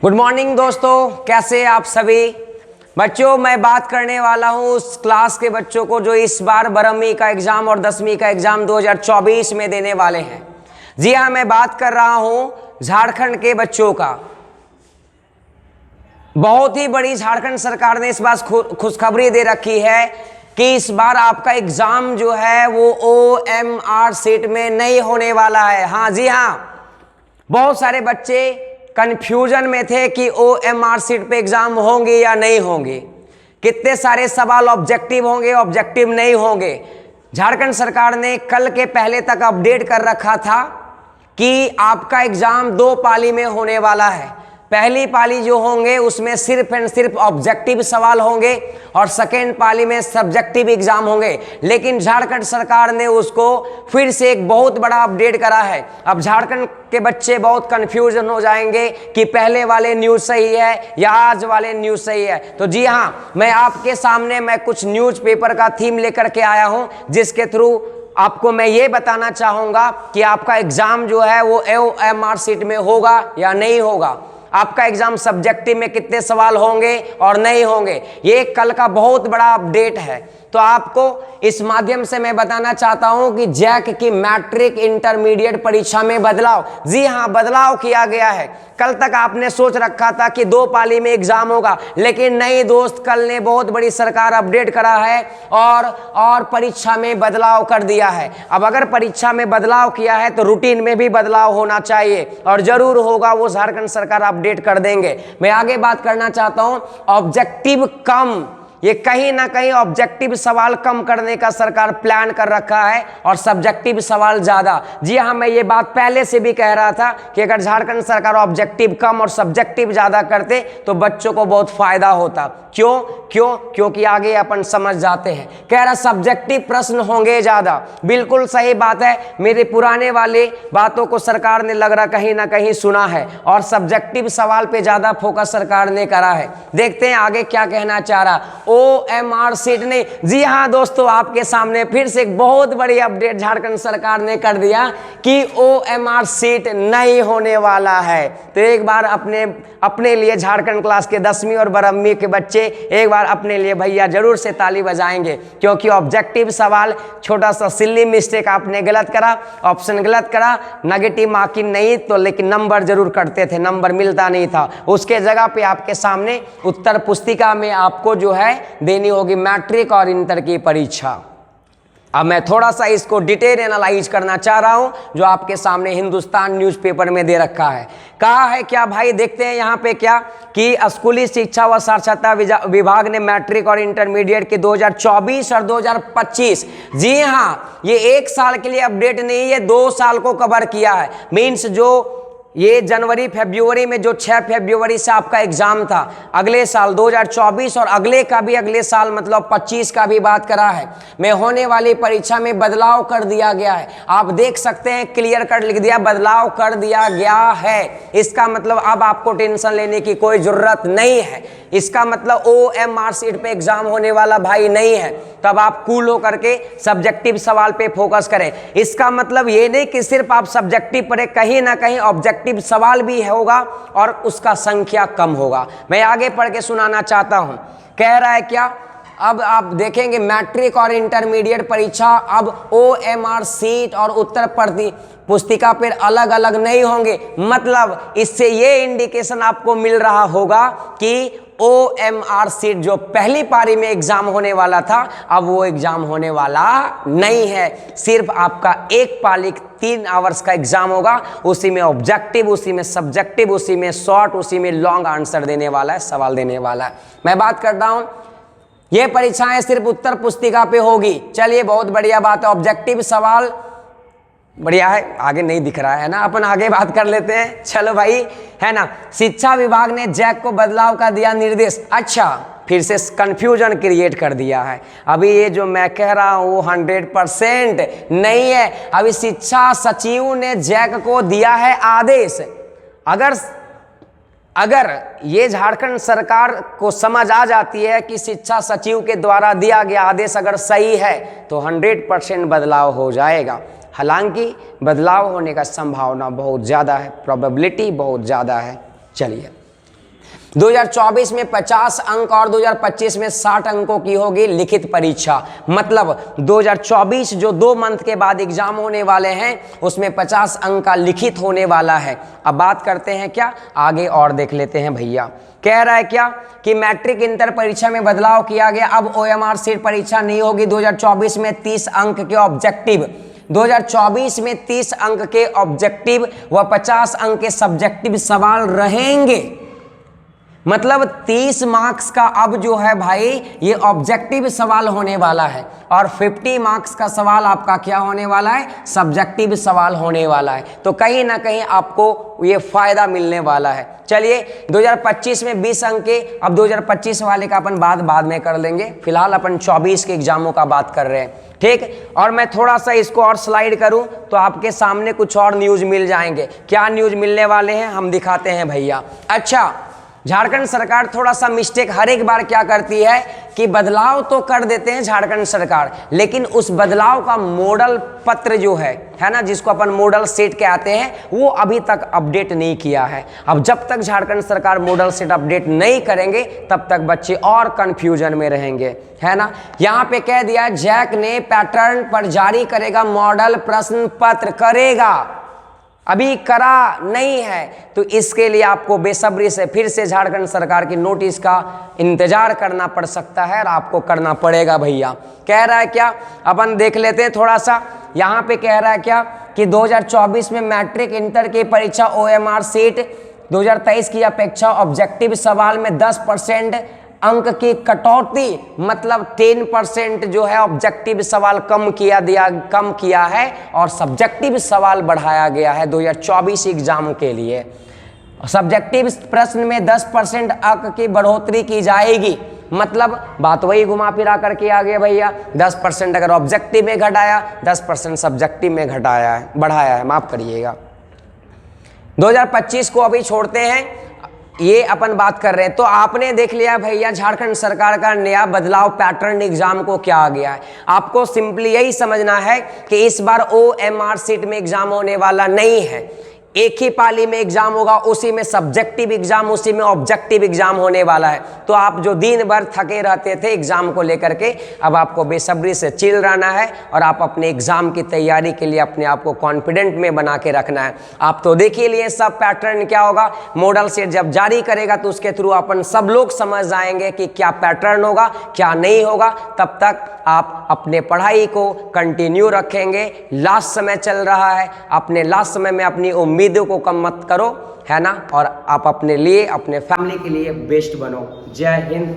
Good morning दोस्तों, कैसे आप सभी बच्चों। मैं बात करने वाला हूं उस क्लास के बच्चों को जो इस बार 12वीं का एग्जाम और 10वीं का एग्जाम 2024 में देने वाले हैं। जी हाँ, मैं बात कर रहा हूं झारखंड के बच्चों का। बहुत ही बड़ी झारखंड सरकार ने इस बार खुशखबरी दे रखी है कि इस बार आपका एग्जाम जो है वो OMR सीट में नहीं होने वाला है। हाँ जी हाँ, बहुत सारे बच्चे कंफ्यूजन में थे कि OMR सीट पे एग्जाम होंगे या नहीं होंगे, कितने सारे सवाल ऑब्जेक्टिव होंगे, ऑब्जेक्टिव नहीं होंगे। झारखंड सरकार ने कल के पहले तक अपडेट कर रखा था कि आपका एग्जाम 2 पाली में होने वाला है। पहली पाली जो होंगे उसमें सिर्फ एंड सिर्फ ऑब्जेक्टिव सवाल होंगे और सेकेंड पाली में सब्जेक्टिव एग्जाम होंगे। लेकिन झारखंड सरकार ने उसको फिर से एक बहुत बड़ा अपडेट करा है। अब झारखंड के बच्चे बहुत कंफ्यूजन हो जाएंगे कि पहले वाले न्यूज सही है या आज वाले न्यूज सही है। तो जी हाँ, मैं आपके सामने मैं कुछ न्यूज़पेपर का थीम लेकर के आया हूं, जिसके थ्रू आपको मैं ये बताना चाहूंगा कि आपका एग्जाम जो है वो OMR सीट में होगा या नहीं होगा। आपका एग्जाम सब्जेक्टिव में कितने सवाल होंगे और नहीं होंगे, ये कल का बहुत बड़ा अपडेट है। तो आपको इस माध्यम से मैं बताना चाहता हूं कि जैक की मैट्रिक इंटरमीडिएट परीक्षा में बदलाव, जी हां, बदलाव किया गया है। कल तक आपने सोच रखा था कि 2 पाली में एग्जाम होगा, लेकिन नहीं दोस्त, कल ने बहुत बड़ी सरकार अपडेट करा है और परीक्षा में बदलाव कर दिया है। अब अगर परीक्षा में बदलाव किया है तो रूटीन में भी बदलाव होना चाहिए और जरूर होगा, वो झारखंड सरकार अपडेट कर देंगे। मैं आगे बात करना चाहता हूं ऑब्जेक्टिव कम, ये कहीं ना कहीं ऑब्जेक्टिव सवाल कम करने का सरकार प्लान कर रखा है और सब्जेक्टिव सवाल ज्यादा। जी हाँ, मैं ये बात पहले से भी कह रहा था कि अगर झारखंड सरकार ऑब्जेक्टिव कम और सब्जेक्टिव ज्यादा करते तो बच्चों को बहुत फायदा होता। क्योंकि आगे अपन समझ जाते हैं। कह रहा सब्जेक्टिव प्रश्न होंगे ज्यादा, बिल्कुल सही बात है। मेरे पुराने वाले बातों को सरकार ने लग रहा कहीं ना कहीं सुना है और सब्जेक्टिव सवाल पे ज्यादा फोकस सरकार ने करा है। देखते हैं आगे क्या कहना चाह रहा। OMR सीट नहीं, जी हाँ दोस्तों, आपके सामने फिर से एक बहुत बड़ी अपडेट झारखंड सरकार ने कर दिया कि OMR सीट नहीं होने वाला है। तो एक बार अपने लिए झारखंड क्लास के 10वीं और 12वीं के बच्चे एक बार अपने लिए भैया जरूर से ताली बजाएंगे, क्योंकि ऑब्जेक्टिव सवाल छोटा सा सिली मिस्टेक आपने गलत करा, ऑप्शन गलत करा, नेगेटिव मार्किंग नहीं तो, लेकिन नंबर जरूर कटते थे, नंबर मिलता नहीं था। उसके जगह पे आपके सामने उत्तर पुस्तिका में आपको जो है देनी होगी मैट्रिक और इंटर की परीक्षा। अब मैं थोड़ा सा इसको डिटेल एनालाइज करना चाह रहा हूं, जो आपके सामने हिंदुस्तान न्यूज़पेपर में दे रखा है। कहा है क्या भाई, देखते हैं यहाँ पे क्या कि स्कूली शिक्षा व साक्षरता विभाग ने मैट्रिक और इंटरमीडिएट के 2024 और 2025, जी हाँ, ये 1 साल के लिए अपडेट नहीं है, 2 साल को कवर किया है। मीन्स जो ये जनवरी फरवरी में जो 6 फरवरी से आपका एग्जाम था, अगले साल 2024 और अगले का भी अगले साल मतलब 25 का भी बात करा है, में होने वाली परीक्षा में बदलाव कर दिया गया है। आप देख सकते हैं, क्लियर कट लिख दिया, बदलाव कर दिया गया है। इसका मतलब अब आपको टेंशन लेने की कोई जरूरत नहीं है। इसका मतलब OMR सीट पे एग्जाम होने वाला भाई नहीं है। तब आप कूल हो करके सब्जेक्टिव सवाल पे फोकस करें। इसका मतलब ये नहीं कि सिर्फ आप सब्जेक्टिव पढ़े, कहीं ना कहीं ऑब्जेक्टिव सवाल भी होगा और उसका संख्या कम होगा। मैं आगे पढ़ के सुनाना चाहता हूं। कह रहा है क्या, अब आप देखेंगे मैट्रिक और इंटरमीडिएट परीक्षा अब OMR सीट और उत्तर पुस्तिका पर अलग अलग नहीं होंगे। मतलब इससे ये इंडिकेशन आपको मिल रहा होगा कि OMR सीट जो पहली पारी में एग्जाम होने वाला था, अब वो एग्जाम होने वाला नहीं है। सिर्फ आपका 1 पाली 3 आवर्स का एग्जाम होगा, उसी में ऑब्जेक्टिव, उसी में सब्जेक्टिव, उसी में शॉर्ट, उसी में लॉन्ग आंसर देने वाला है, सवाल देने वाला है। मैं बात करता हूं, ये परीक्षाएं सिर्फ उत्तर पुस्तिका पे होगी। चलिए, बहुत बढ़िया बात है। ऑब्जेक्टिव सवाल बढ़िया है, आगे नहीं दिख रहा है ना, अपन आगे बात कर लेते हैं। चलो भाई, है ना। शिक्षा विभाग ने जैक को बदलाव का दिया निर्देश। अच्छा, फिर से कंफ्यूजन क्रिएट कर दिया है। अभी ये जो मैं कह रहा हूँ 100% नहीं है। अभी शिक्षा सचिव ने जैक को दिया है आदेश। अगर ये झारखंड सरकार को समझ आ जाती है कि शिक्षा सचिव के द्वारा दिया गया आदेश अगर सही है तो 100% बदलाव हो जाएगा। हालांकि बदलाव होने का संभावना बहुत ज़्यादा है, प्रोबेबिलिटी बहुत ज़्यादा है। चलिए 2024 में 50 अंक और 2025 में 60 अंकों की होगी लिखित परीक्षा। मतलब 2024 जो 2 मंथ के बाद एग्जाम होने वाले हैं उसमें 50 अंक का लिखित होने वाला है। अब बात करते हैं क्या आगे और देख लेते हैं भैया। कह रहा है क्या कि मैट्रिक इंटर परीक्षा में बदलाव किया गया, अब OMR सीट परीक्षा नहीं होगी। 2024 में 30 अंक के ऑब्जेक्टिव 2024 में 30 अंक के ऑब्जेक्टिव व 50 अंक के सब्जेक्टिव सवाल रहेंगे। मतलब 30 मार्क्स का अब जो है भाई ये ऑब्जेक्टिव सवाल होने वाला है और 50 मार्क्स का सवाल आपका क्या होने वाला है, सब्जेक्टिव सवाल होने वाला है। तो कहीं ना कहीं आपको ये फायदा मिलने वाला है। चलिए 2025 में 20 अंक के, अब 2025 वाले का अपन बाद में कर लेंगे, फिलहाल अपन 24 के एग्जामों का बात कर रहे हैं, ठीक। और मैं थोड़ा सा इसको और स्लाइड करूं तो आपके सामने कुछ और न्यूज मिल जाएंगे। क्या न्यूज मिलने वाले हैं हम दिखाते हैं भैया। अच्छा, झारखंड सरकार थोड़ा सा मिस्टेक हर एक बार क्या करती है कि बदलाव तो कर देते हैं झारखंड सरकार, लेकिन उस बदलाव का मॉडल पत्र जो है ना, जिसको अपन मॉडल सेट कहते हैं, वो अभी तक अपडेट नहीं किया है। अब जब तक झारखंड सरकार मॉडल सेट अपडेट नहीं करेंगे तब तक बच्चे और कंफ्यूजन में रहेंगे, है ना। यहाँ पे कह दिया जैक ने पैटर्न पर जारी करेगा मॉडल प्रश्न पत्र, करेगा, अभी करा नहीं है। तो इसके लिए आपको बेसब्री से फिर से झारखंड सरकार की नोटिस का इंतजार करना पड़ सकता है और आपको करना पड़ेगा भैया। कह रहा है क्या, अपन देख लेते हैं थोड़ा सा। यहाँ पे कह रहा है क्या कि 2024 में मैट्रिक इंटर की परीक्षा OMR सीट 2023 की अपेक्षा ऑब्जेक्टिव सवाल में 10% अंक की कटौती, मतलब 10% जो है ऑब्जेक्टिव सवाल कम किया है और सब्जेक्टिव सवाल बढ़ाया गया है 2024 एग्जाम के लिए। सब्जेक्टिव प्रश्न में 10% अंक की बढ़ोतरी की जाएगी। मतलब बात वही घुमा फिरा करके आ गया भैया, 10% अगर ऑब्जेक्टिव में घटाया, 10% सब्जेक्टिव में घटाया है, बढ़ाया है, माफ करिएगा। 2025 को अभी छोड़ते हैं, ये अपन बात कर रहे हैं। तो आपने देख लिया भैया झारखंड सरकार का नया बदलाव पैटर्न एग्जाम को क्या आ गया है। आपको सिंपली यही समझना है कि इस बार OMR सीट में एग्जाम होने वाला नहीं है, एक ही पाली में एग्जाम होगा, उसी में सब्जेक्टिव एग्जाम, उसी में ऑब्जेक्टिव एग्जाम होने वाला है। तो आप जो दिन भर थके रहते थे एग्जाम को लेकर के, अब आपको बेसब्री से चिल रहना है और आप अपने एग्जाम की तैयारी के लिए अपने आप को कॉन्फिडेंट में बना के रखना है। आप तो देखिए लिए सब पैटर्न क्या होगा, मॉडल सेट जब जारी करेगा तो उसके थ्रू अपन सब लोग समझ जाएंगे कि क्या पैटर्न होगा क्या नहीं होगा। तब तक आप अपने पढ़ाई को कंटिन्यू रखेंगे। लास्ट समय चल रहा है, अपने लास्ट समय में अपनी उम्मीदों को कम मत करो, है ना, और आप अपने लिए अपने फैमिली के लिए बेस्ट बनो। जय हिंद।